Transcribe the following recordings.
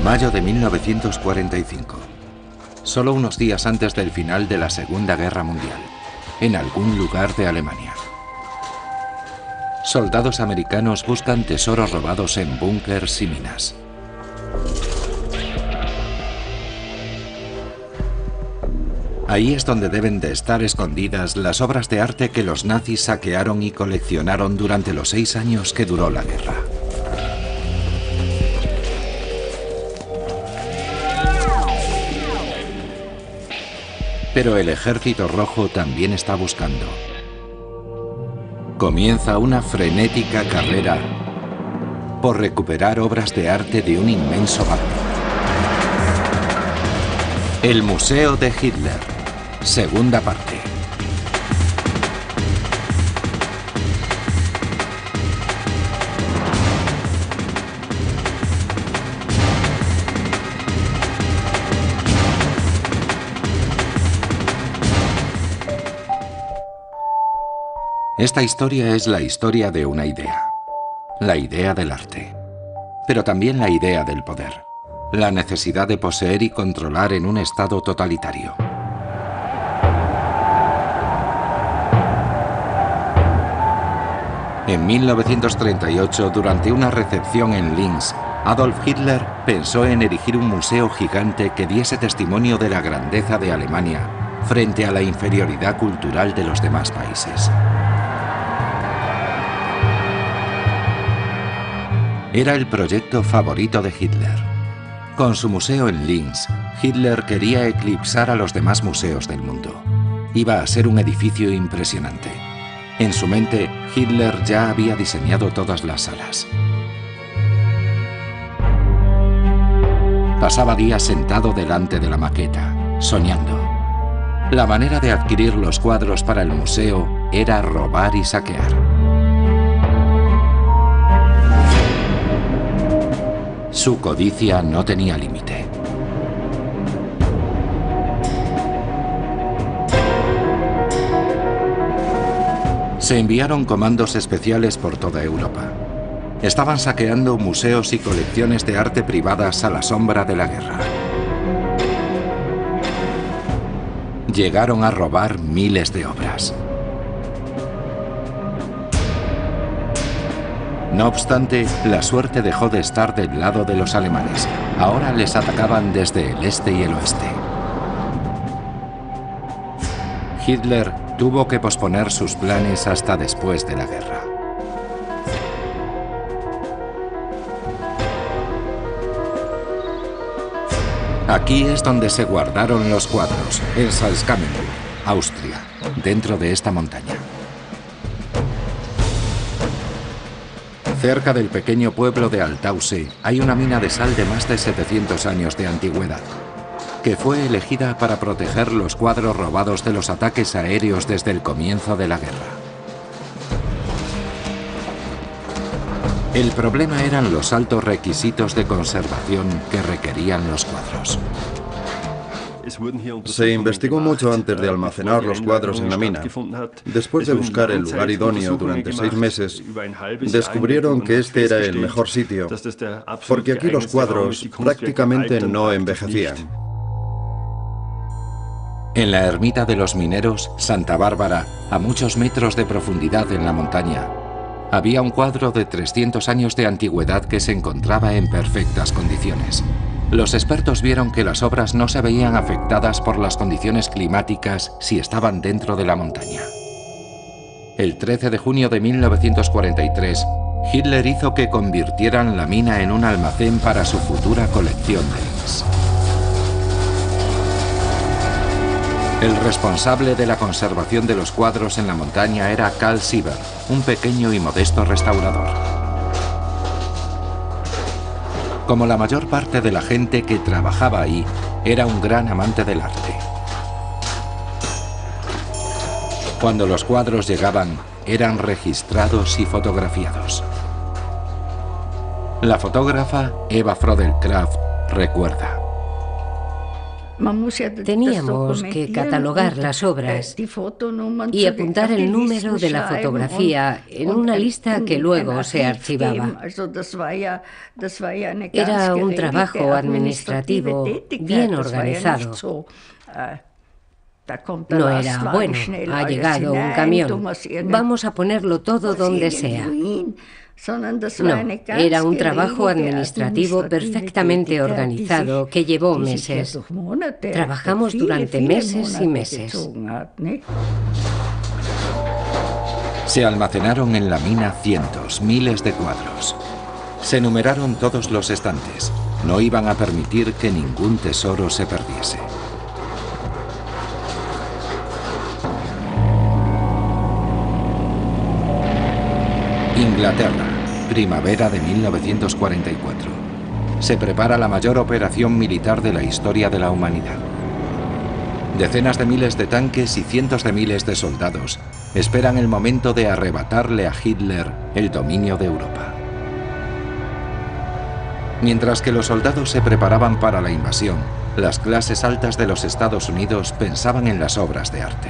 Mayo de 1945. Solo unos días antes del final de la Segunda Guerra Mundial, en algún lugar de Alemania. Soldados americanos buscan tesoros robados en búnkers y minas. Ahí es donde deben de estar escondidas las obras de arte que los nazis saquearon y coleccionaron durante los 6 años que duró la guerra. Pero el Ejército Rojo también está buscando. Comienza una frenética carrera por recuperar obras de arte de un inmenso valor. El Museo de Hitler, segunda parte. Esta historia es la historia de una idea, la idea del arte, pero también la idea del poder, la necesidad de poseer y controlar en un estado totalitario. En 1938, durante una recepción en Linz, Adolf Hitler pensó en erigir un museo gigante que diese testimonio de la grandeza de Alemania frente a la inferioridad cultural de los demás países. Era el proyecto favorito de Hitler. Con su museo en Linz, Hitler quería eclipsar a los demás museos del mundo. Iba a ser un edificio impresionante. En su mente, Hitler ya había diseñado todas las salas. Pasaba días sentado delante de la maqueta, soñando. La manera de adquirir los cuadros para el museo era robar y saquear. Su codicia no tenía límite. Se enviaron comandos especiales por toda Europa. Estaban saqueando museos y colecciones de arte privadas a la sombra de la guerra. Llegaron a robar miles de obras. No obstante, la suerte dejó de estar del lado de los alemanes. Ahora les atacaban desde el este y el oeste. Hitler tuvo que posponer sus planes hasta después de la guerra. Aquí es donde se guardaron los cuadros, en Salzkammergut, Austria, dentro de esta montaña. Cerca del pequeño pueblo de Altausse hay una mina de sal de más de 700 años de antigüedad, que fue elegida para proteger los cuadros robados de los ataques aéreos desde el comienzo de la guerra. El problema eran los altos requisitos de conservación que requerían los cuadros. Se investigó mucho antes de almacenar los cuadros en la mina. Después de buscar el lugar idóneo durante 6 meses, descubrieron que este era el mejor sitio, porque aquí los cuadros prácticamente no envejecían. En la ermita de los mineros, Santa Bárbara, a muchos metros de profundidad en la montaña, había un cuadro de 300 años de antigüedad que se encontraba en perfectas condiciones. Los expertos vieron que las obras no se veían afectadas por las condiciones climáticas si estaban dentro de la montaña. El 13 de junio de 1943, Hitler hizo que convirtieran la mina en un almacén para su futura colección de Linz. El responsable de la conservación de los cuadros en la montaña era Karl Sieber, un pequeño y modesto restaurador. Como la mayor parte de la gente que trabajaba ahí, era un gran amante del arte. Cuando los cuadros llegaban, eran registrados y fotografiados. La fotógrafa Eva Frodelkraft recuerda: Teníamos que catalogar las obras y apuntar el número de la fotografía en una lista que luego se archivaba. Era un trabajo administrativo bien organizado. No era, bueno, ha llegado un camión, vamos a ponerlo todo donde sea. No, era un trabajo administrativo perfectamente organizado que llevó meses. Trabajamos durante meses y meses. Se almacenaron en la mina cientos, miles de cuadros. Se numeraron todos los estantes. No iban a permitir que ningún tesoro se perdiese. Inglaterra, primavera de 1944. Se prepara la mayor operación militar de la historia de la humanidad. Decenas de miles de tanques y cientos de miles de soldados esperan el momento de arrebatarle a Hitler el dominio de Europa. Mientras que los soldados se preparaban para la invasión, las clases altas de los Estados Unidos pensaban en las obras de arte.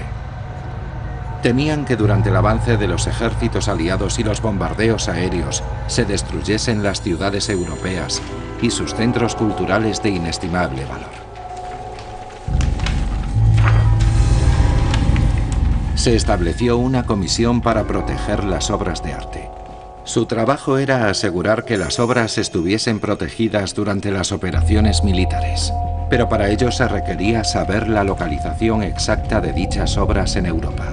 Temían que durante el avance de los ejércitos aliados y los bombardeos aéreos se destruyesen las ciudades europeas y sus centros culturales de inestimable valor. Se estableció una comisión para proteger las obras de arte. Su trabajo era asegurar que las obras estuviesen protegidas durante las operaciones militares, pero para ello se requería saber la localización exacta de dichas obras en Europa.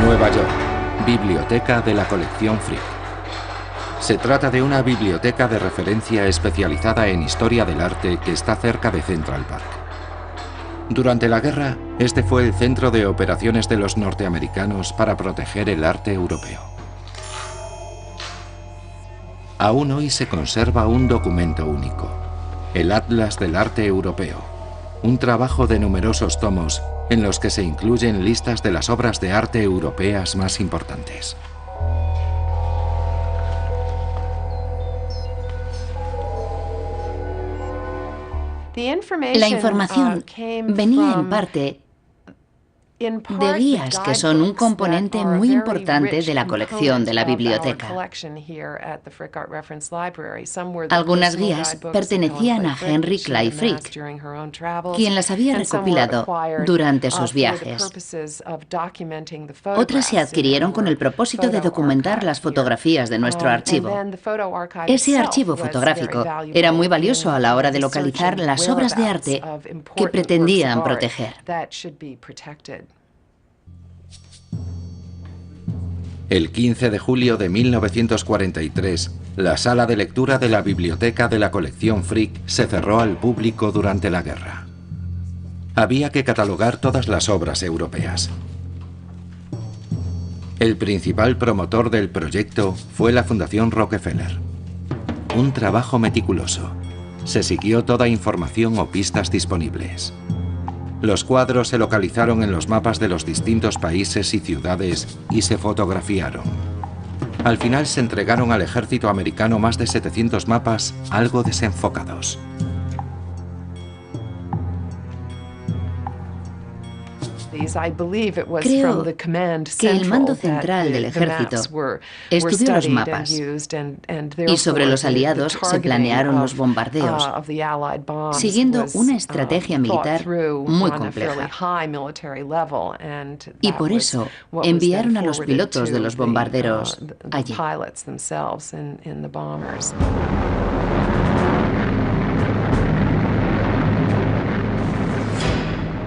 Nueva York, Biblioteca de la colección Frick. Se trata de una biblioteca de referencia especializada en historia del arte que está cerca de Central Park. Durante la guerra, este fue el centro de operaciones de los norteamericanos para proteger el arte europeo. Aún hoy se conserva un documento único, el Atlas del Arte Europeo, un trabajo de numerosos tomos en los que se incluyen listas de las obras de arte europeas más importantes. La información venía en parte de guías que son un componente muy importante de la colección de la biblioteca. Algunas guías pertenecían a Henry Clay Frick, quien las había recopilado durante sus viajes. Otras se adquirieron con el propósito de documentar las fotografías de nuestro archivo. Ese archivo fotográfico era muy valioso a la hora de localizar las obras de arte que pretendían proteger. El 15 de julio de 1943, la sala de lectura de la biblioteca de la colección Frick se cerró al público durante la guerra. Había que catalogar todas las obras europeas. El principal promotor del proyecto fue la Fundación Rockefeller. Un trabajo meticuloso. Se siguió toda información o pistas disponibles. Los cuadros se localizaron en los mapas de los distintos países y ciudades y se fotografiaron. Al final se entregaron al ejército americano más de 700 mapas algo desenfocados. Creo que el mando central del ejército estudió los mapas y sobre los aliados se planearon los bombardeos, siguiendo una estrategia militar muy compleja. Y por eso enviaron a los pilotos de los bombarderos allí.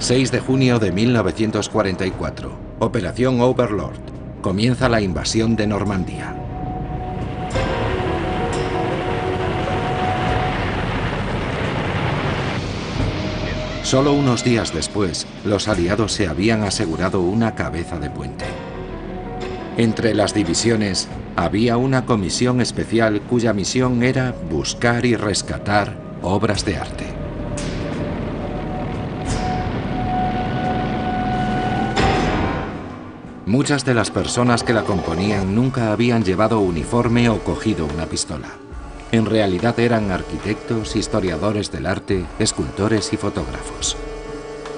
6 de junio de 1944, Operación Overlord. Comienza la invasión de Normandía. Solo unos días después, los aliados se habían asegurado una cabeza de puente. Entre las divisiones, había una comisión especial cuya misión era buscar y rescatar obras de arte. Muchas de las personas que la componían nunca habían llevado uniforme o cogido una pistola. En realidad eran arquitectos, historiadores del arte, escultores y fotógrafos.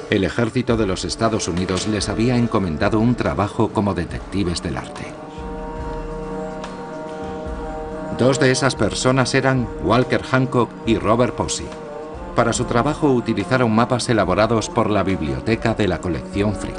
El ejército de los Estados Unidos les había encomendado un trabajo como detectives del arte. Dos de esas personas eran Walker Hancock y Robert Posey. Para su trabajo utilizaron mapas elaborados por la biblioteca de la colección Frick.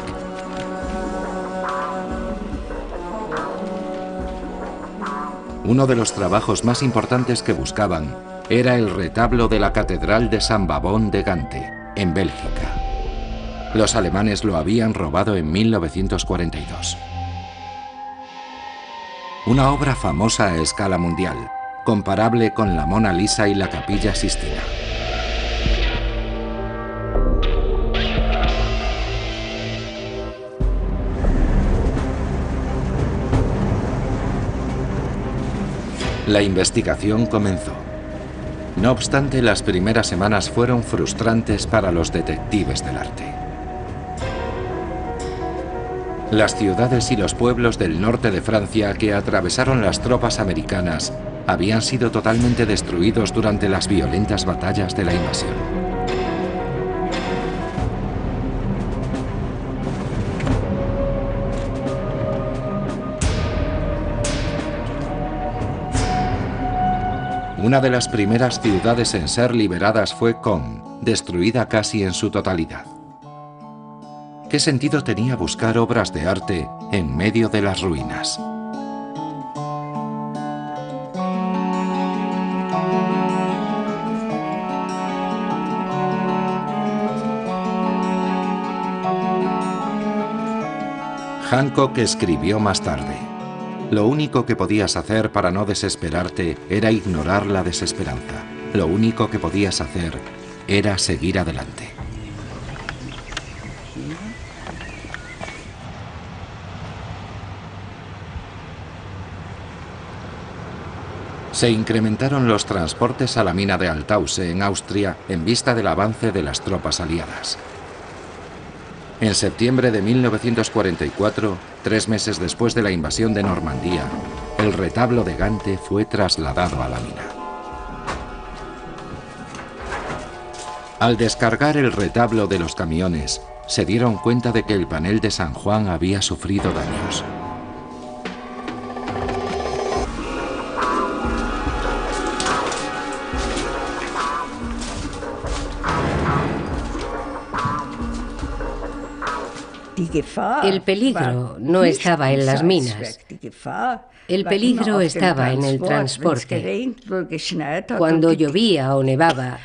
Uno de los trabajos más importantes que buscaban era el retablo de la Catedral de San Bavón de Gante, en Bélgica. Los alemanes lo habían robado en 1942. Una obra famosa a escala mundial, comparable con la Mona Lisa y la Capilla Sistina. La investigación comenzó. No obstante, las primeras semanas fueron frustrantes para los detectives del arte. Las ciudades y los pueblos del norte de Francia que atravesaron las tropas americanas habían sido totalmente destruidos durante las violentas batallas de la invasión. Una de las primeras ciudades en ser liberadas fue Caen, destruida casi en su totalidad. ¿Qué sentido tenía buscar obras de arte en medio de las ruinas? Hancock escribió más tarde: lo único que podías hacer para no desesperarte era ignorar la desesperanza. Lo único que podías hacer era seguir adelante. Se incrementaron los transportes a la mina de Altausse, en Austria, en vista del avance de las tropas aliadas. En septiembre de 1944, 3 meses después de la invasión de Normandía, el retablo de Gante fue trasladado a la mina. Al descargar el retablo de los camiones, se dieron cuenta de que el panel de San Juan había sufrido daños. El peligro no estaba en las minas. El peligro estaba en el transporte. Cuando llovía o nevaba,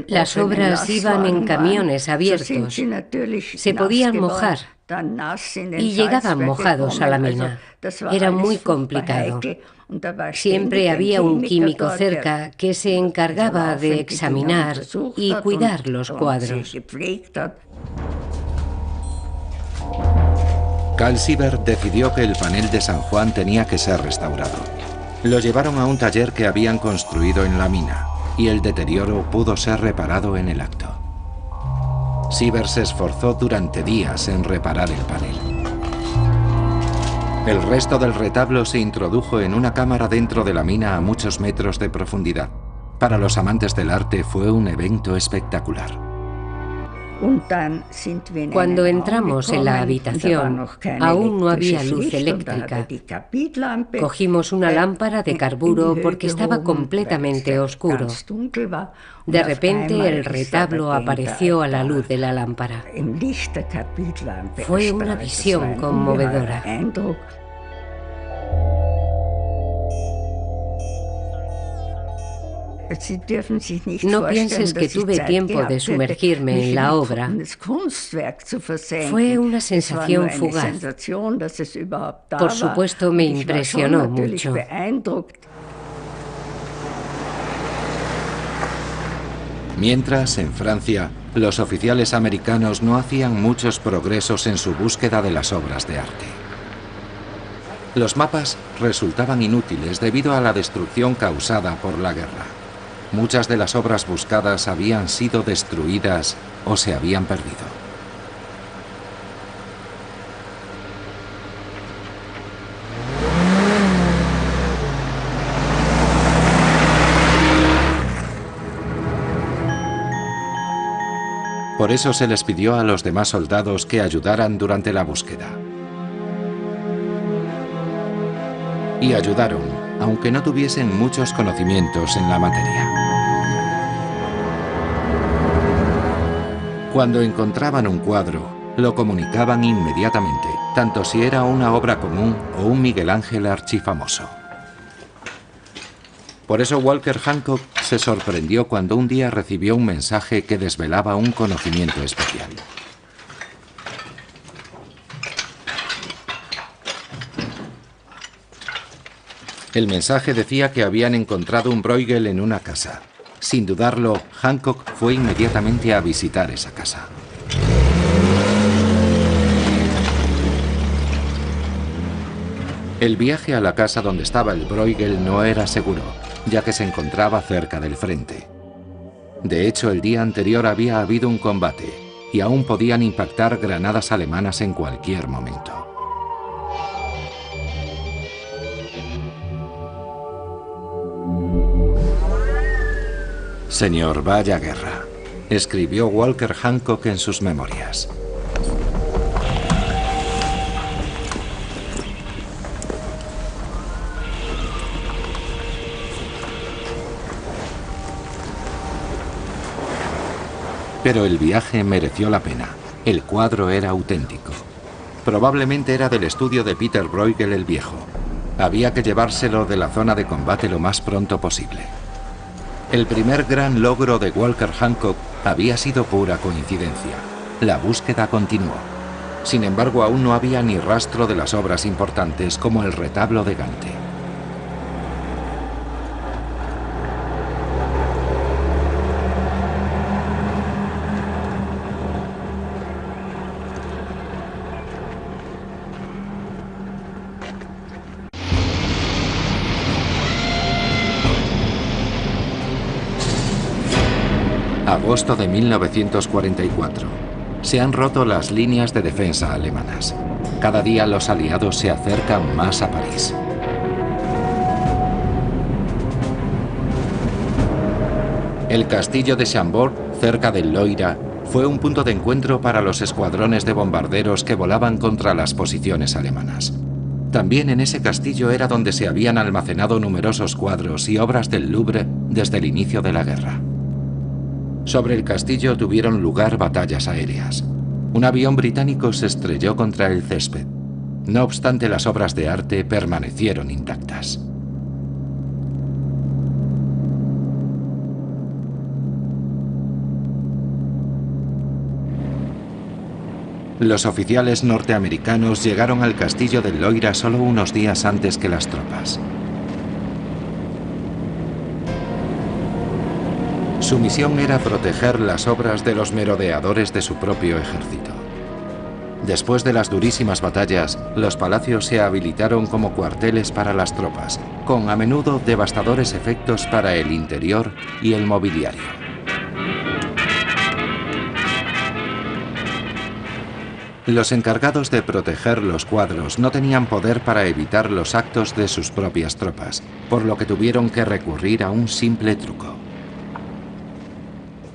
las obras iban en camiones abiertos. Se podían mojar y llegaban mojados a la mina. Era muy complicado. Siempre había un químico cerca que se encargaba de examinar y cuidar los cuadros. Carl Siebert decidió que el panel de San Juan tenía que ser restaurado. Lo llevaron a un taller que habían construido en la mina, y el deterioro pudo ser reparado en el acto. Siebert se esforzó durante días en reparar el panel. El resto del retablo se introdujo en una cámara dentro de la mina a muchos metros de profundidad. Para los amantes del arte fue un evento espectacular. Cuando entramos en la habitación, aún no había luz eléctrica. Cogimos una lámpara de carburo porque estaba completamente oscuro. De repente el retablo apareció a la luz de la lámpara. Fue una visión conmovedora. No pienses que tuve tiempo de sumergirme en la obra. Fue una sensación fugaz. Por supuesto, me impresionó mucho. Mientras, en Francia, los oficiales americanos no hacían muchos progresos en su búsqueda de las obras de arte. Los mapas resultaban inútiles debido a la destrucción causada por la guerra. Muchas de las obras buscadas habían sido destruidas o se habían perdido. Por eso se les pidió a los demás soldados que ayudaran durante la búsqueda. Y ayudaron, aunque no tuviesen muchos conocimientos en la materia. Cuando encontraban un cuadro, lo comunicaban inmediatamente, tanto si era una obra común o un Miguel Ángel archifamoso. Por eso Walker Hancock se sorprendió cuando un día recibió un mensaje que desvelaba un conocimiento especial. El mensaje decía que habían encontrado un Bruegel en una casa. Sin dudarlo, Hancock fue inmediatamente a visitar esa casa. El viaje a la casa donde estaba el Bruegel no era seguro, ya que se encontraba cerca del frente. De hecho, el día anterior había habido un combate y aún podían impactar granadas alemanas en cualquier momento. Señor, vaya guerra, escribió Walker Hancock en sus memorias. Pero el viaje mereció la pena. El cuadro era auténtico. Probablemente era del estudio de Peter Bruegel el Viejo. Había que llevárselo de la zona de combate lo más pronto posible. El primer gran logro de Walker Hancock había sido pura coincidencia. La búsqueda continuó. Sin embargo, aún no había ni rastro de las obras importantes como el retablo de Gante. Agosto de 1944. Se han roto las líneas de defensa alemanas. Cada día los aliados se acercan más a París. El castillo de Chambord, cerca del Loira, fue un punto de encuentro para los escuadrones de bombarderos que volaban contra las posiciones alemanas. También en ese castillo era donde se habían almacenado numerosos cuadros y obras del Louvre desde el inicio de la guerra. Sobre el castillo tuvieron lugar batallas aéreas. Un avión británico se estrelló contra el césped. No obstante, las obras de arte permanecieron intactas. Los oficiales norteamericanos llegaron al castillo del Loira solo unos días antes que las tropas. Su misión era proteger las obras de los merodeadores de su propio ejército. Después de las durísimas batallas, los palacios se habilitaron como cuarteles para las tropas, con a menudo devastadores efectos para el interior y el mobiliario. Los encargados de proteger los cuadros no tenían poder para evitar los actos de sus propias tropas, por lo que tuvieron que recurrir a un simple truco.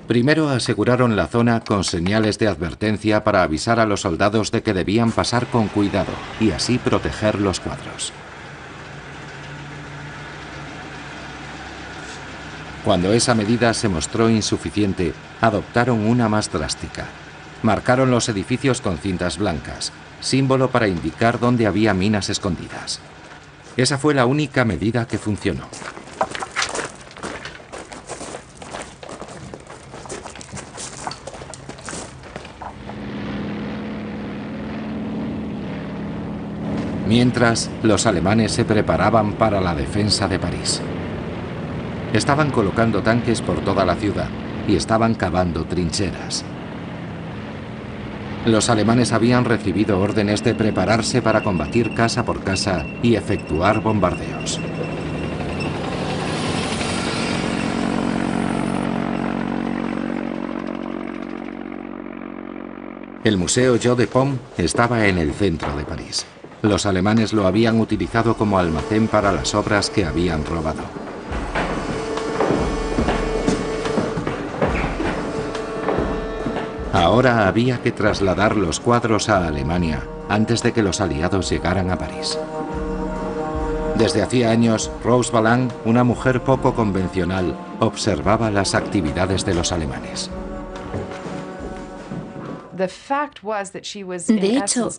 Primero aseguraron la zona con señales de advertencia para avisar a los soldados de que debían pasar con cuidado y así proteger los cuadros. Cuando esa medida se mostró insuficiente, adoptaron una más drástica. Marcaron los edificios con cintas blancas, símbolo para indicar dónde había minas escondidas. Esa fue la única medida que funcionó. Mientras, los alemanes se preparaban para la defensa de París. Estaban colocando tanques por toda la ciudad y estaban cavando trincheras. Los alemanes habían recibido órdenes de prepararse para combatir casa por casa y efectuar bombardeos. El Museo Jeu de Paume estaba en el centro de París. Los alemanes lo habían utilizado como almacén para las obras que habían robado. Ahora había que trasladar los cuadros a Alemania antes de que los aliados llegaran a París. Desde hacía años, Rose Valland, una mujer poco convencional, observaba las actividades de los alemanes. De hecho,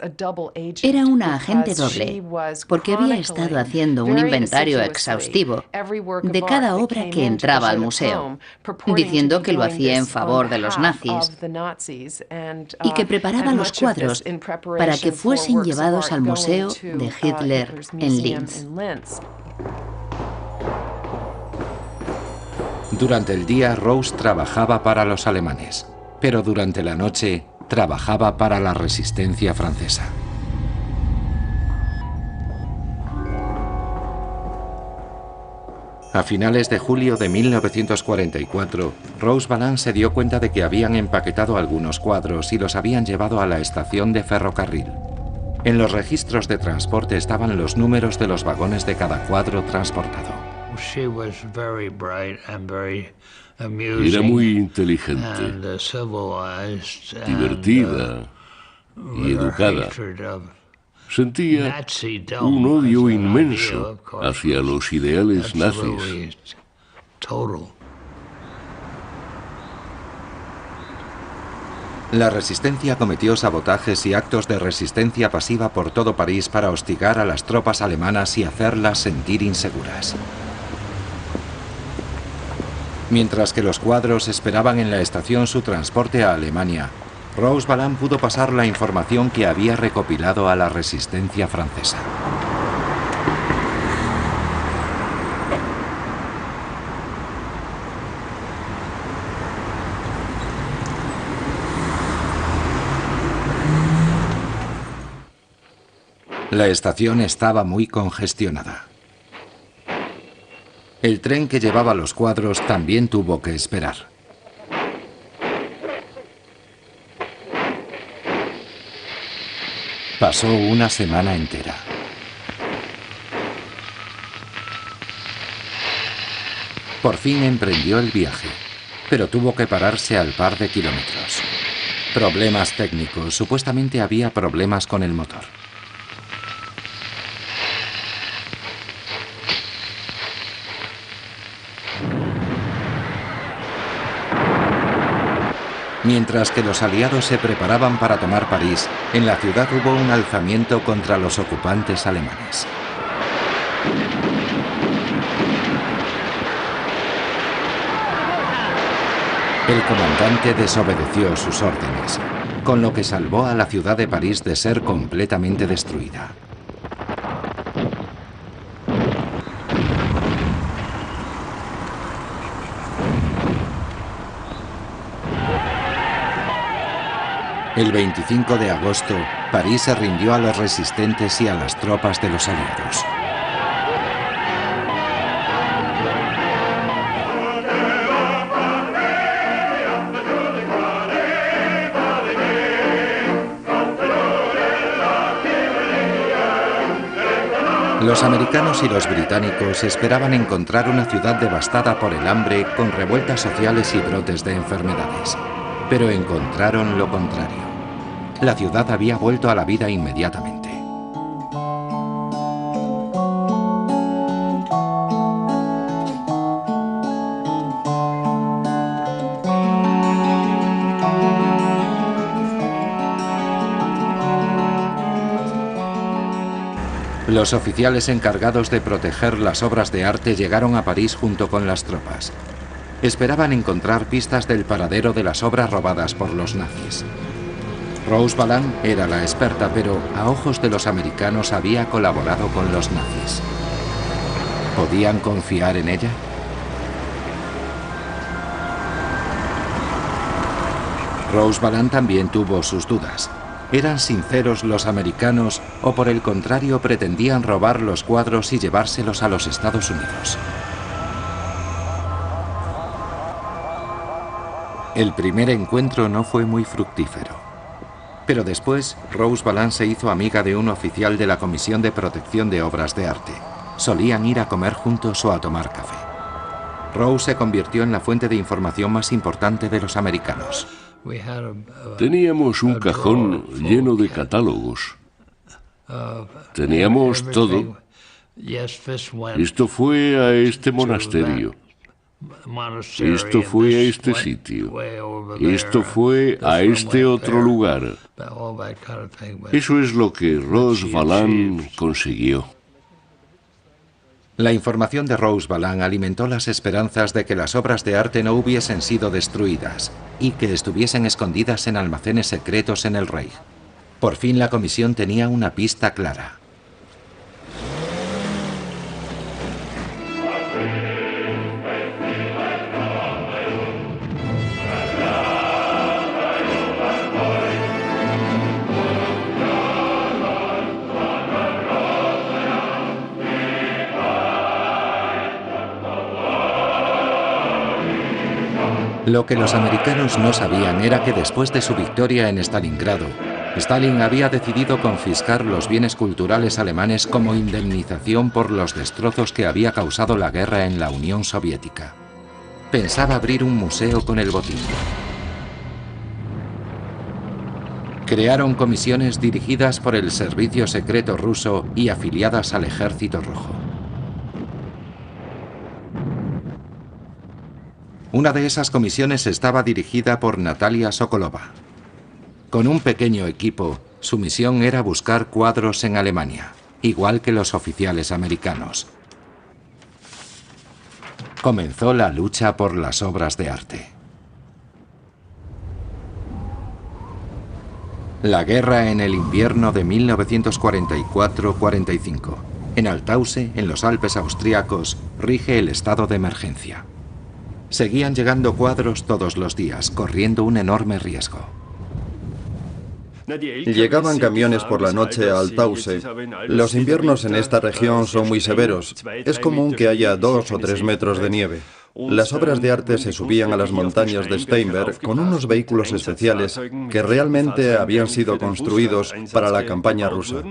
era una agente doble, porque había estado haciendo un inventario exhaustivo de cada obra que entraba al museo, diciendo que lo hacía en favor de los nazis y que preparaba los cuadros para que fuesen llevados al museo de Hitler en Linz. Durante el día, Rose trabajaba para los alemanes, pero durante la noche trabajaba para la resistencia francesa. A finales de julio de 1944, Rose Valland se dio cuenta de que habían empaquetado algunos cuadros y los habían llevado a la estación de ferrocarril. En los registros de transporte estaban los números de los vagones de cada cuadro transportado. Era muy inteligente, divertida y educada. Sentía un odio inmenso hacia los ideales nazis. La resistencia cometió sabotajes y actos de resistencia pasiva por todo París para hostigar a las tropas alemanas y hacerlas sentir inseguras. Mientras que los cuadros esperaban en la estación su transporte a Alemania, Rose Valland pudo pasar la información que había recopilado a la resistencia francesa. La estación estaba muy congestionada. El tren que llevaba los cuadros también tuvo que esperar. Pasó una semana entera. Por fin emprendió el viaje, pero tuvo que pararse al par de kilómetros. Problemas técnicos, supuestamente había problemas con el motor. Mientras que los aliados se preparaban para tomar París, en la ciudad hubo un alzamiento contra los ocupantes alemanes. El comandante desobedeció sus órdenes, con lo que salvó a la ciudad de París de ser completamente destruida. El 25 de agosto, París se rindió a los resistentes y a las tropas de los aliados. Los americanos y los británicos esperaban encontrar una ciudad devastada por el hambre, con revueltas sociales y brotes de enfermedades. Pero encontraron lo contrario. La ciudad había vuelto a la vida inmediatamente. Los oficiales encargados de proteger las obras de arte llegaron a París junto con las tropas. Esperaban encontrar pistas del paradero de las obras robadas por los nazis. Rose Valland era la experta, pero a ojos de los americanos había colaborado con los nazis. ¿Podían confiar en ella? Rose Valland también tuvo sus dudas. ¿Eran sinceros los americanos o por el contrario pretendían robar los cuadros y llevárselos a los Estados Unidos? El primer encuentro no fue muy fructífero. Pero después, Rose Valland se hizo amiga de un oficial de la Comisión de Protección de Obras de Arte. Solían ir a comer juntos o a tomar café. Rose se convirtió en la fuente de información más importante de los americanos. Teníamos un cajón lleno de catálogos. Teníamos todo. Esto fue a este monasterio. Esto fue a este sitio. Esto fue a este otro lugar. Eso es lo que Rose Valland consiguió. La información de Rose Valland alimentó las esperanzas de que las obras de arte no hubiesen sido destruidas y que estuviesen escondidas en almacenes secretos en el Reich. Por fin la comisión tenía una pista clara. Lo que los americanos no sabían era que después de su victoria en Stalingrado, Stalin había decidido confiscar los bienes culturales alemanes como indemnización por los destrozos que había causado la guerra en la Unión Soviética. Pensaba abrir un museo con el botín. Crearon comisiones dirigidas por el servicio secreto ruso y afiliadas al Ejército Rojo. Una de esas comisiones estaba dirigida por Natalia Sokolova. Con un pequeño equipo, su misión era buscar cuadros en Alemania, igual que los oficiales americanos. Comenzó la lucha por las obras de arte. La guerra en el invierno de 1944-45. En Altausse, en los Alpes austríacos, rige el estado de emergencia. Seguían llegando cuadros todos los días, corriendo un enorme riesgo. Llegaban camiones por la noche a Altausse. Los inviernos en esta región son muy severos. Es común que haya 2 o 3 metros de nieve. Las obras de arte se subían a las montañas de Steinberg con unos vehículos especiales que realmente habían sido construidos para la campaña rusa.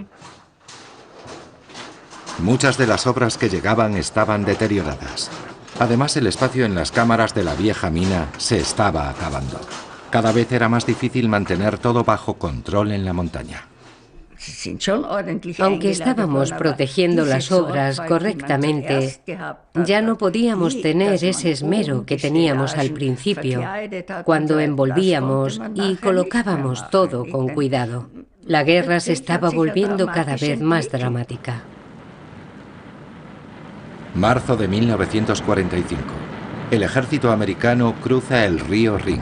Muchas de las obras que llegaban estaban deterioradas. Además, el espacio en las cámaras de la vieja mina se estaba acabando. Cada vez era más difícil mantener todo bajo control en la montaña. Aunque estábamos protegiendo las obras correctamente, ya no podíamos tener ese esmero que teníamos al principio, cuando envolvíamos y colocábamos todo con cuidado. La guerra se estaba volviendo cada vez más dramática. Marzo de 1945. El ejército americano cruza el río Rin.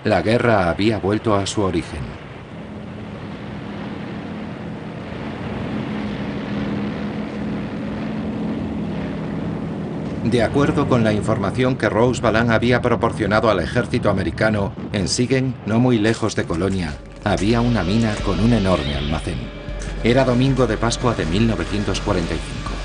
La guerra había vuelto a su origen. De acuerdo con la información que Rose Valland había proporcionado al ejército americano, en Siegen, no muy lejos de Colonia, había una mina con un enorme almacén. Era domingo de Pascua de 1945.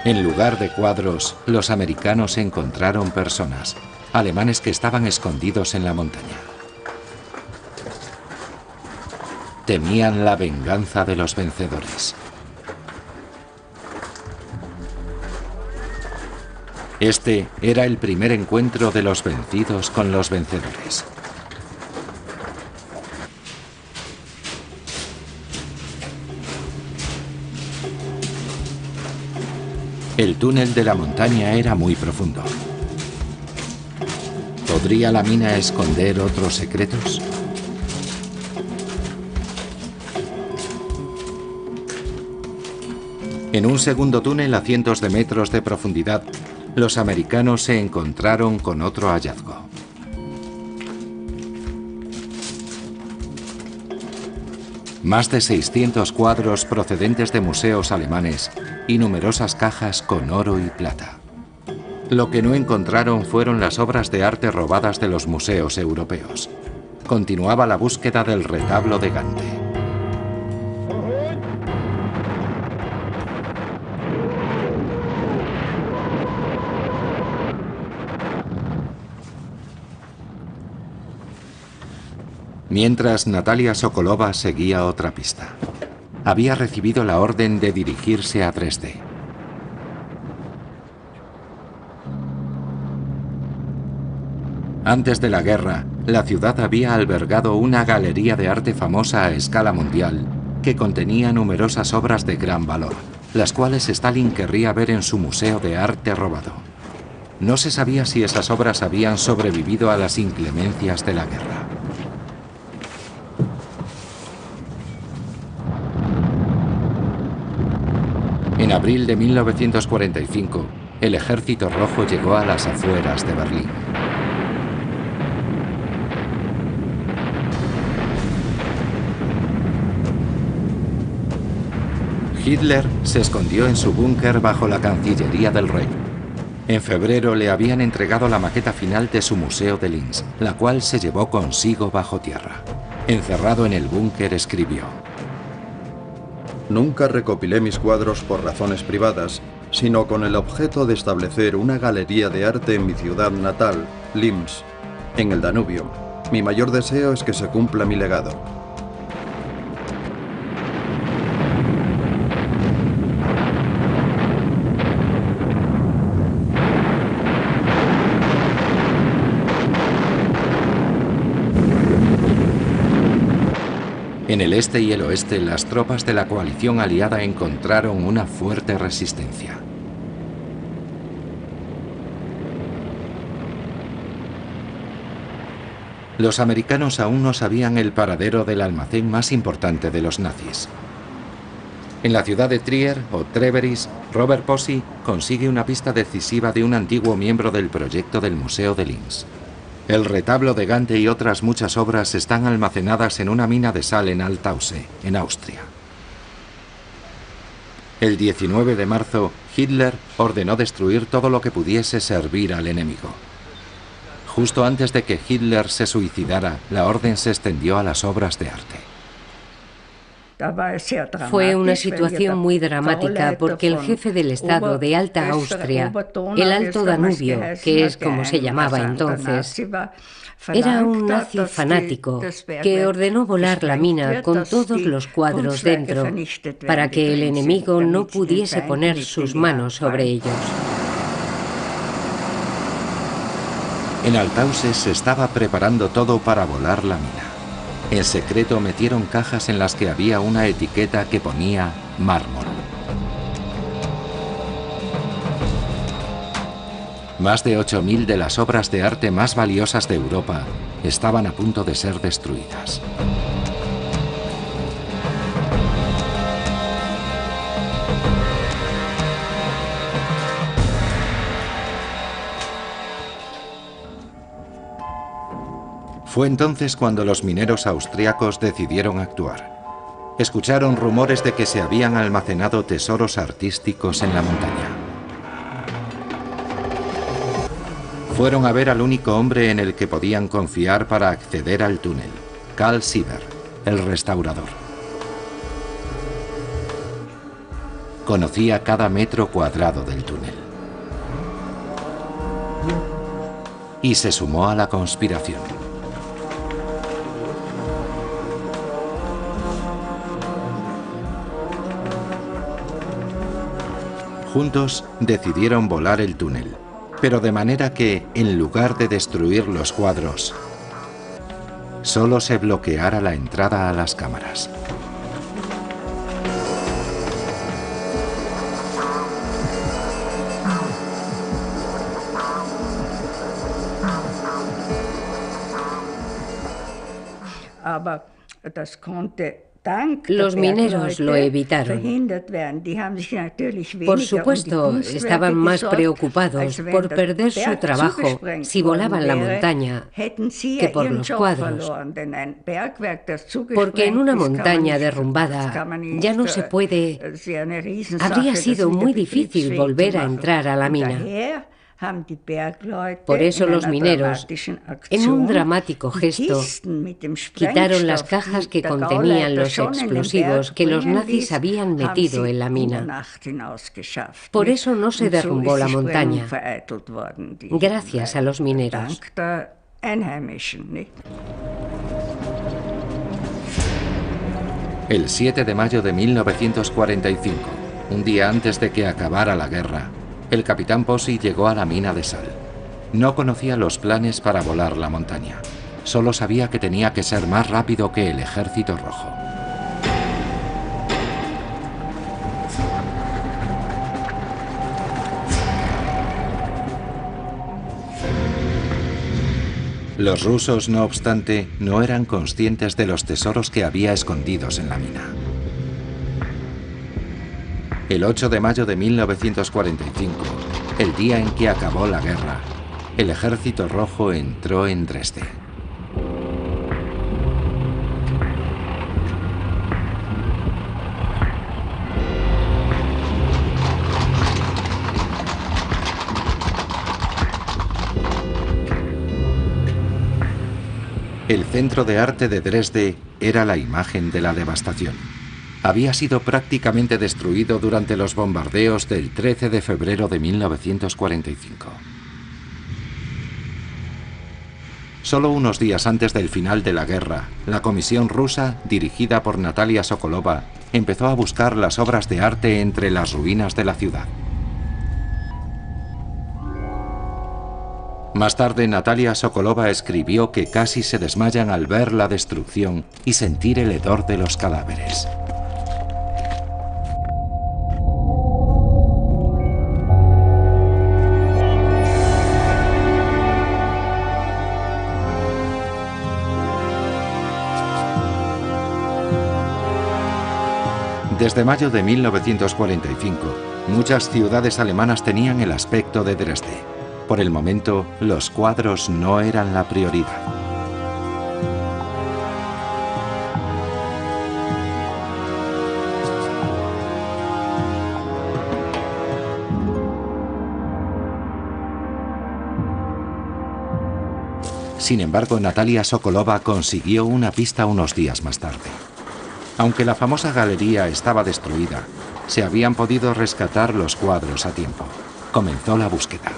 En lugar de cuadros, los americanos encontraron personas, alemanes que estaban escondidos en la montaña. Temían la venganza de los vencedores. Este era el primer encuentro de los vencidos con los vencedores. El túnel de la montaña era muy profundo. ¿Podría la mina esconder otros secretos? En un segundo túnel a cientos de metros de profundidad, los americanos se encontraron con otro hallazgo. Más de 600 cuadros procedentes de museos alemanes y numerosas cajas con oro y plata. Lo que no encontraron fueron las obras de arte robadas de los museos europeos. Continuaba la búsqueda del retablo de Gante. Mientras, Natalia Sokolova seguía otra pista. Había recibido la orden de dirigirse a Dresde. Antes de la guerra, la ciudad había albergado una galería de arte famosa a escala mundial que contenía numerosas obras de gran valor, las cuales Stalin querría ver en su museo de arte robado. No se sabía si esas obras habían sobrevivido a las inclemencias de la guerra. En abril de 1945, el Ejército Rojo llegó a las afueras de Berlín. Hitler se escondió en su búnker bajo la Cancillería del Rey. En febrero le habían entregado la maqueta final de su museo de Linz, la cual se llevó consigo bajo tierra. Encerrado en el búnker escribió: Nunca recopilé mis cuadros por razones privadas, sino con el objeto de establecer una galería de arte en mi ciudad natal, Linz, en el Danubio. Mi mayor deseo es que se cumpla mi legado. En el este y el oeste, las tropas de la coalición aliada encontraron una fuerte resistencia. Los americanos aún no sabían el paradero del almacén más importante de los nazis. En la ciudad de Trier o Treveris, Robert Posey consigue una pista decisiva de un antiguo miembro del proyecto del Museo de Linz. El retablo de Gante y otras muchas obras están almacenadas en una mina de sal en Altausse, en Austria. El 19 de marzo, Hitler ordenó destruir todo lo que pudiese servir al enemigo. Justo antes de que Hitler se suicidara, la orden se extendió a las obras de arte. Fue una situación muy dramática porque el jefe del Estado de Alta Austria, el Alto Danubio, que es como se llamaba entonces, era un nazi fanático que ordenó volar la mina con todos los cuadros dentro para que el enemigo no pudiese poner sus manos sobre ellos. En Altausse se estaba preparando todo para volar la mina. En secreto metieron cajas en las que había una etiqueta que ponía mármol. Más de 8.000 de las obras de arte más valiosas de Europa estaban a punto de ser destruidas. Fue entonces cuando los mineros austriacos decidieron actuar. Escucharon rumores de que se habían almacenado tesoros artísticos en la montaña. Fueron a ver al único hombre en el que podían confiar para acceder al túnel, Karl Sieber, el restaurador. Conocía cada metro cuadrado del túnel. Y se sumó a la conspiración. Juntos decidieron volar el túnel, pero de manera que, en lugar de destruir los cuadros, solo se bloqueara la entrada a las cámaras. Los mineros lo evitaron. Por supuesto, estaban más preocupados por perder su trabajo si volaban la montaña que por los cuadros. Porque en una montaña derrumbada ya no se puede... Habría sido muy difícil volver a entrar a la mina. Por eso los mineros, en un dramático gesto, quitaron las cajas que contenían los explosivos que los nazis habían metido en la mina. Por eso no se derrumbó la montaña, gracias a los mineros. El 7 de mayo de 1945, un día antes de que acabara la guerra, el capitán Posey llegó a la mina de sal. No conocía los planes para volar la montaña. Solo sabía que tenía que ser más rápido que el Ejército Rojo. Los rusos, no obstante, no eran conscientes de los tesoros que había escondidos en la mina. El 8 de mayo de 1945, el día en que acabó la guerra, el Ejército Rojo entró en Dresde. El Centro de Arte de Dresde era la imagen de la devastación. Había sido prácticamente destruido durante los bombardeos del 13 de febrero de 1945. Solo unos días antes del final de la guerra, la comisión rusa, dirigida por Natalia Sokolova, empezó a buscar las obras de arte entre las ruinas de la ciudad. Más tarde, Natalia Sokolova escribió que casi se desmayan al ver la destrucción y sentir el hedor de los cadáveres. Desde mayo de 1945, muchas ciudades alemanas tenían el aspecto de Dresde. Por el momento, los cuadros no eran la prioridad. Sin embargo, Natalia Sokolova consiguió una pista unos días más tarde. Aunque la famosa galería estaba destruida, se habían podido rescatar los cuadros a tiempo. Comenzó la búsqueda.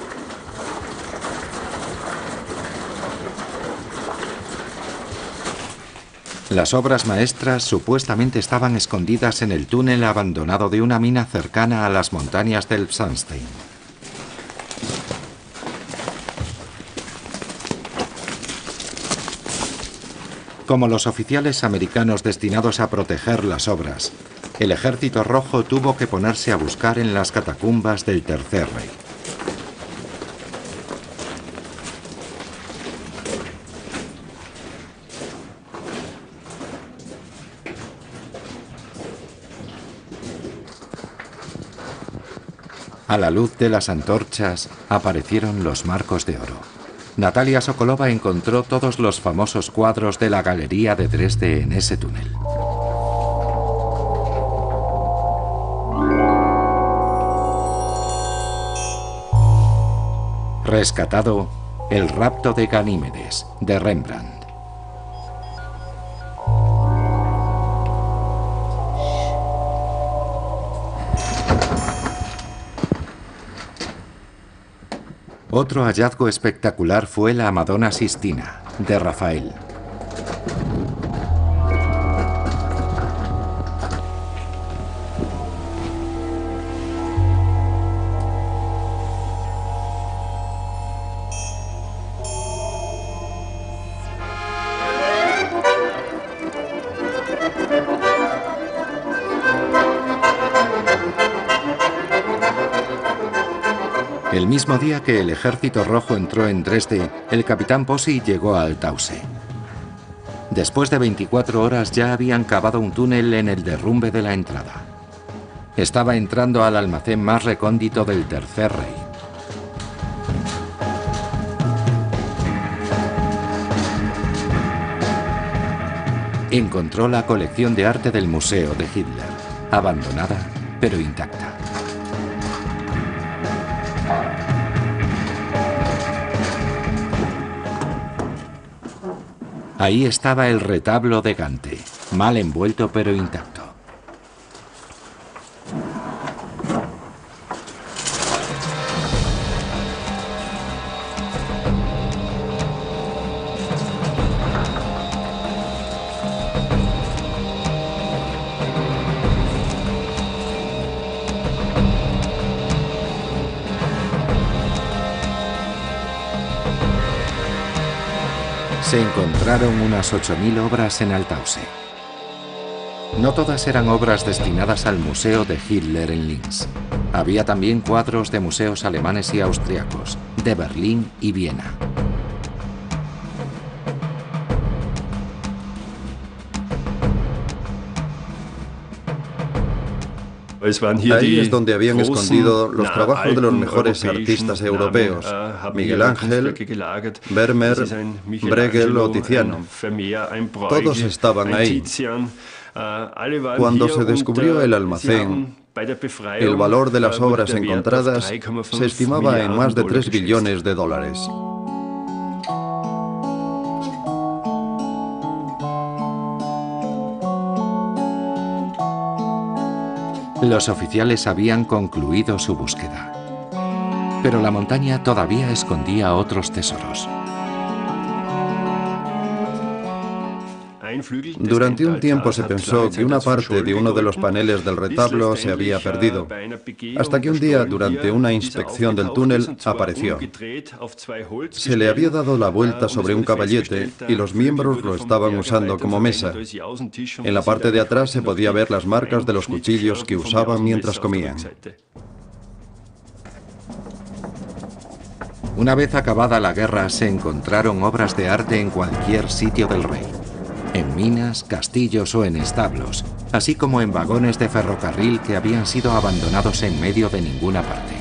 Las obras maestras supuestamente estaban escondidas en el túnel abandonado de una mina cercana a las montañas del Sandstein. Como los oficiales americanos destinados a proteger las obras, el Ejército Rojo tuvo que ponerse a buscar en las catacumbas del Tercer Reich. A la luz de las antorchas aparecieron los marcos de oro. Natalia Sokolova encontró todos los famosos cuadros de la Galería de Dresde en ese túnel. Rescatado, El rapto de Ganímedes, de Rembrandt. Otro hallazgo espectacular fue la Madonna Sistina, de Rafael. El mismo día que el Ejército Rojo entró en Dresde, el capitán Pozzi llegó a Altausse. Después de 24 horas ya habían cavado un túnel en el derrumbe de la entrada. Estaba entrando al almacén más recóndito del Tercer Reich. Encontró la colección de arte del Museo de Hitler, abandonada pero intacta. Ahí estaba el retablo de Gante, mal envuelto pero intacto. Se encontraron unas 8.000 obras en Altausse. No todas eran obras destinadas al Museo de Hitler en Linz. Había también cuadros de museos alemanes y austriacos, de Berlín y Viena. Ahí es donde habían escondido los trabajos de los mejores artistas europeos, Miguel Ángel, Vermeer, Bruegel o Tiziano. Todos estaban ahí. Cuando se descubrió el almacén, el valor de las obras encontradas se estimaba en más de 3 billones de dólares. Los oficiales habían concluido su búsqueda, pero la montaña todavía escondía otros tesoros. Durante un tiempo se pensó que una parte de uno de los paneles del retablo se había perdido, hasta que un día, durante una inspección del túnel, apareció. Se le había dado la vuelta sobre un caballete y los miembros lo estaban usando como mesa. En la parte de atrás se podía ver las marcas de los cuchillos que usaban mientras comían. Una vez acabada la guerra, se encontraron obras de arte en cualquier sitio del rey. En minas, castillos o en establos, así como en vagones de ferrocarril que habían sido abandonados en medio de ninguna parte.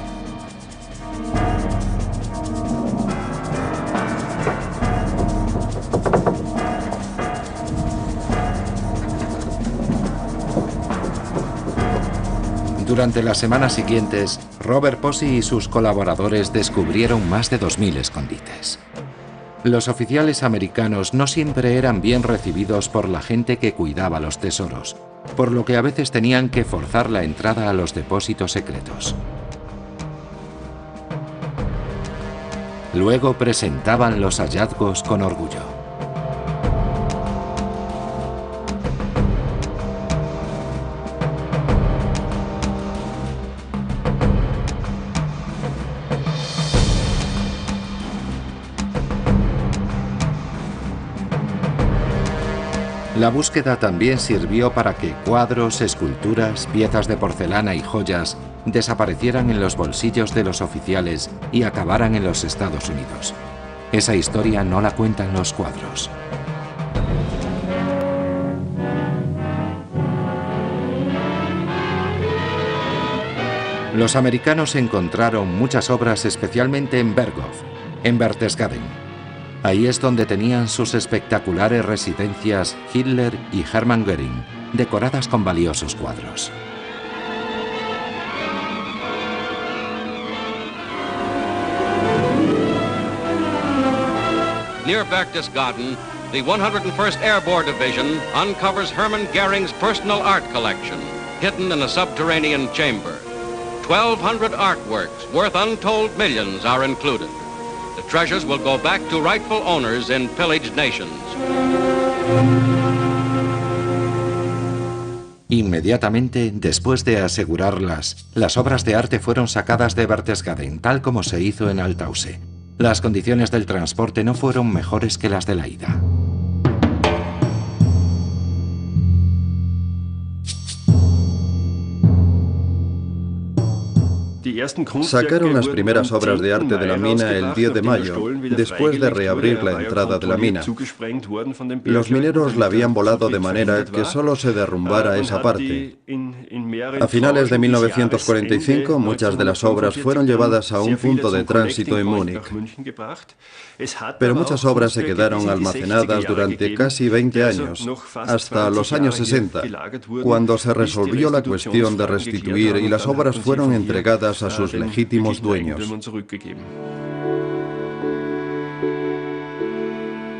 Durante las semanas siguientes, Robert Posey y sus colaboradores descubrieron más de 2.000 escondites. Los oficiales americanos no siempre eran bien recibidos por la gente que cuidaba los tesoros, por lo que a veces tenían que forzar la entrada a los depósitos secretos. Luego presentaban los hallazgos con orgullo. La búsqueda también sirvió para que cuadros, esculturas, piezas de porcelana y joyas desaparecieran en los bolsillos de los oficiales y acabaran en los Estados Unidos. Esa historia no la cuentan los cuadros. Los americanos encontraron muchas obras especialmente en Berghof, en Berchtesgaden. Ahí es donde tenían sus espectaculares residencias Hitler y Hermann Göring, decoradas con valiosos cuadros. Near Berchtesgaden, the 101st Airborne Division uncovers Hermann Göring's personal art collection, hidden in a subterranean chamber. 1,200 artworks worth untold millions are included. The treasures will go back to rightful owners in pillaged nations. Inmediatamente después de asegurarlas, las obras de arte fueron sacadas de Berchtesgaden, tal como se hizo en Altausse. Las condiciones del transporte no fueron mejores que las de la ida. Sacaron las primeras obras de arte de la mina el 10 de mayo, después de reabrir la entrada de la mina. Los mineros la habían volado de manera que solo se derrumbara esa parte. A finales de 1945, muchas de las obras fueron llevadas a un punto de tránsito en Múnich. Pero muchas obras se quedaron almacenadas durante casi 20 años, hasta los años 60, cuando se resolvió la cuestión de restituir y las obras fueron entregadas a sus legítimos dueños.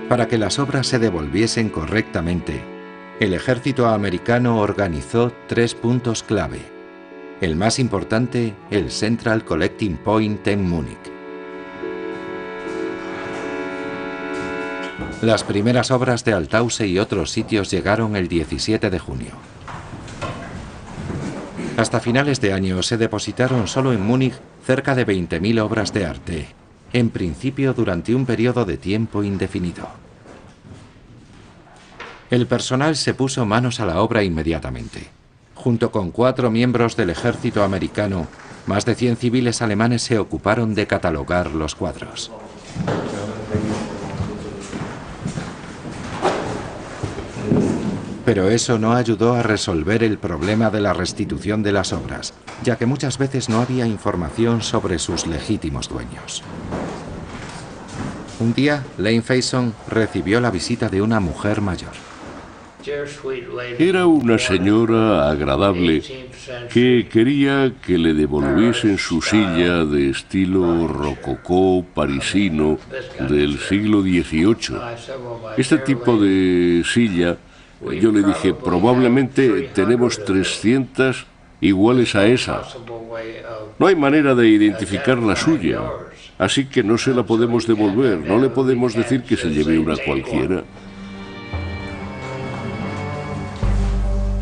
Para que las obras se devolviesen correctamente, el ejército americano organizó 3 puntos clave. El más importante, el Central Collecting Point en Múnich. Las primeras obras de Altausse y otros sitios llegaron el 17 de junio. Hasta finales de año se depositaron solo en Múnich cerca de 20.000 obras de arte, en principio durante un periodo de tiempo indefinido. El personal se puso manos a la obra inmediatamente. Junto con 4 miembros del ejército americano, más de 100 civiles alemanes se ocuparon de catalogar los cuadros. Pero eso no ayudó a resolver el problema de la restitución de las obras, ya que muchas veces no había información sobre sus legítimos dueños. Un día, Lane Faison recibió la visita de una mujer mayor. Era una señora agradable que quería que le devolviesen su silla de estilo rococó parisino del siglo XVIII. Este tipo de silla, yo le dije, probablemente tenemos 300 iguales a esa. No hay manera de identificar la suya, así que no se la podemos devolver, no le podemos decir que se lleve una cualquiera.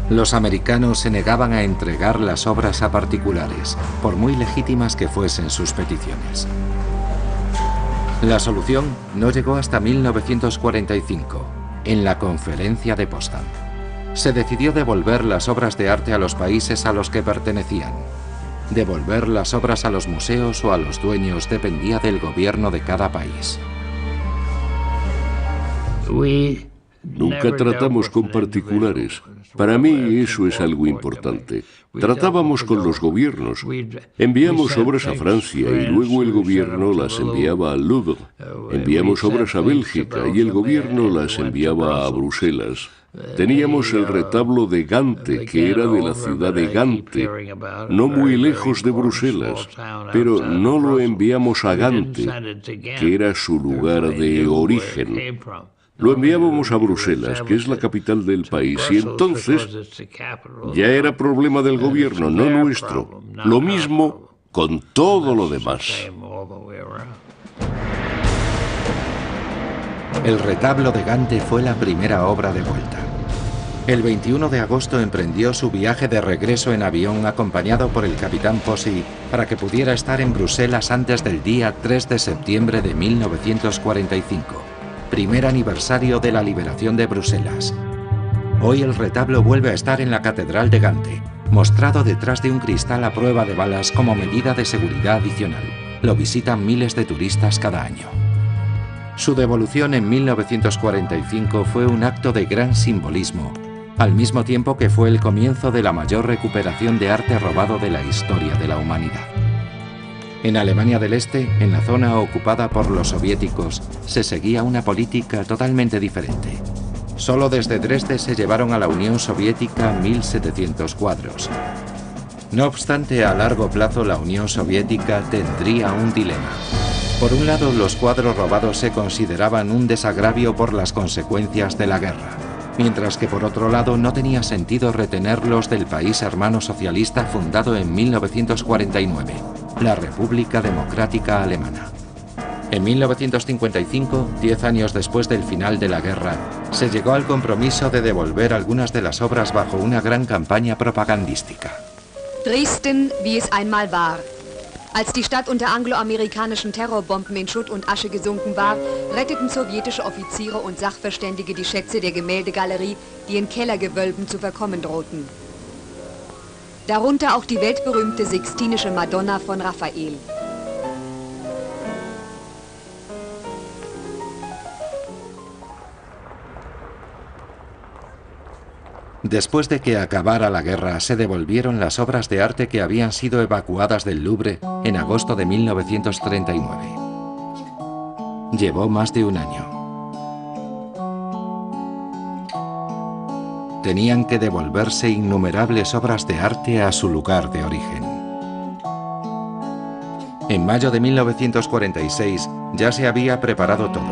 Los americanos se negaban a entregar las obras a particulares, por muy legítimas que fuesen sus peticiones. La solución no llegó hasta 1945, en la Conferencia de Potsdam. Se decidió devolver las obras de arte a los países a los que pertenecían. Devolver las obras a los museos o a los dueños dependía del gobierno de cada país. Nunca tratamos con particulares. Para mí eso es algo importante. Tratábamos con los gobiernos. Enviamos obras a Francia y luego el gobierno las enviaba al Louvre. Enviamos obras a Bélgica y el gobierno las enviaba a Bruselas. Teníamos el retablo de Gante, que era de la ciudad de Gante, no muy lejos de Bruselas, pero no lo enviamos a Gante, que era su lugar de origen. Lo enviábamos a Bruselas, que es la capital del país, y entonces ya era problema del gobierno, no nuestro. Lo mismo con todo lo demás. El retablo de Gante fue la primera obra de vuelta. El 21 de agosto emprendió su viaje de regreso en avión acompañado por el capitán Posse para que pudiera estar en Bruselas antes del día 3 de septiembre de 1945. Primer aniversario de la liberación de Bruselas. Hoy el retablo vuelve a estar en la Catedral de Gante, mostrado detrás de un cristal a prueba de balas como medida de seguridad adicional. Lo visitan miles de turistas cada año. Su devolución en 1945 fue un acto de gran simbolismo, al mismo tiempo que fue el comienzo de la mayor recuperación de arte robado de la historia de la humanidad. En Alemania del Este, en la zona ocupada por los soviéticos, se seguía una política totalmente diferente. Solo desde Dresde se llevaron a la Unión Soviética 1.700 cuadros. No obstante, a largo plazo la Unión Soviética tendría un dilema. Por un lado, los cuadros robados se consideraban un desagravio por las consecuencias de la guerra, mientras que por otro lado no tenía sentido retenerlos del país hermano socialista fundado en 1949. La República Democrática Alemana. En 1955, 10 años después del final de la guerra, se llegó al compromiso de devolver algunas de las obras bajo una gran campaña propagandística. Dresden, wie es einmal war. Als die Stadt unter angloamerikanischen Terrorbomben in Schutt und Asche gesunken war, retteten sowjetische Offiziere und Sachverständige die Schätze der Gemäldegalerie, die in Kellergewölben zu verkommen drohten. Darunter auch die weltberühmte Sixtinische Madonna von Raphael. Después de que acabara la guerra, se devolvieron las obras de arte que habían sido evacuadas del Louvre en agosto de 1939. Llevó más de un año. Tenían que devolverse innumerables obras de arte a su lugar de origen. En mayo de 1946 ya se había preparado todo.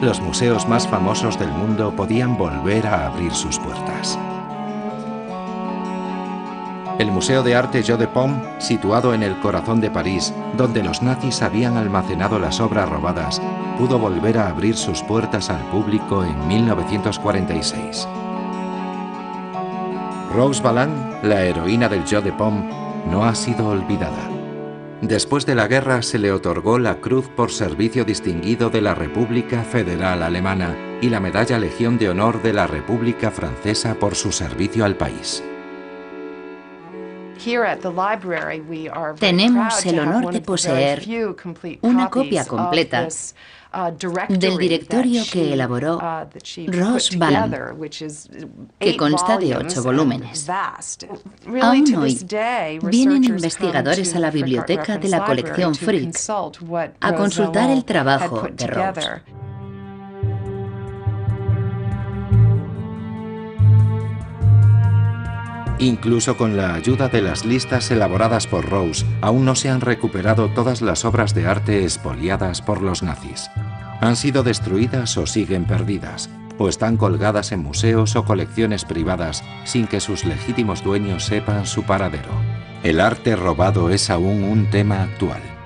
Los museos más famosos del mundo podían volver a abrir sus puertas. El Museo de Arte Jo de Paume, situado en el corazón de París, donde los nazis habían almacenado las obras robadas, pudo volver a abrir sus puertas al público en 1946. Rose Valland, la heroína del Jo de Paume, no ha sido olvidada. Después de la guerra se le otorgó la Cruz por Servicio Distinguido de la República Federal Alemana y la Medalla Legión de Honor de la República Francesa por su servicio al país. Tenemos el honor de poseer una copia completa del directorio que elaboró Ross Banham, que consta de 8 volúmenes. Aún hoy vienen investigadores a la biblioteca de la colección Frick a consultar el trabajo de Rose. Incluso con la ayuda de las listas elaboradas por Rose, aún no se han recuperado todas las obras de arte expoliadas por los nazis. Han sido destruidas o siguen perdidas, o están colgadas en museos o colecciones privadas sin que sus legítimos dueños sepan su paradero. El arte robado es aún un tema actual.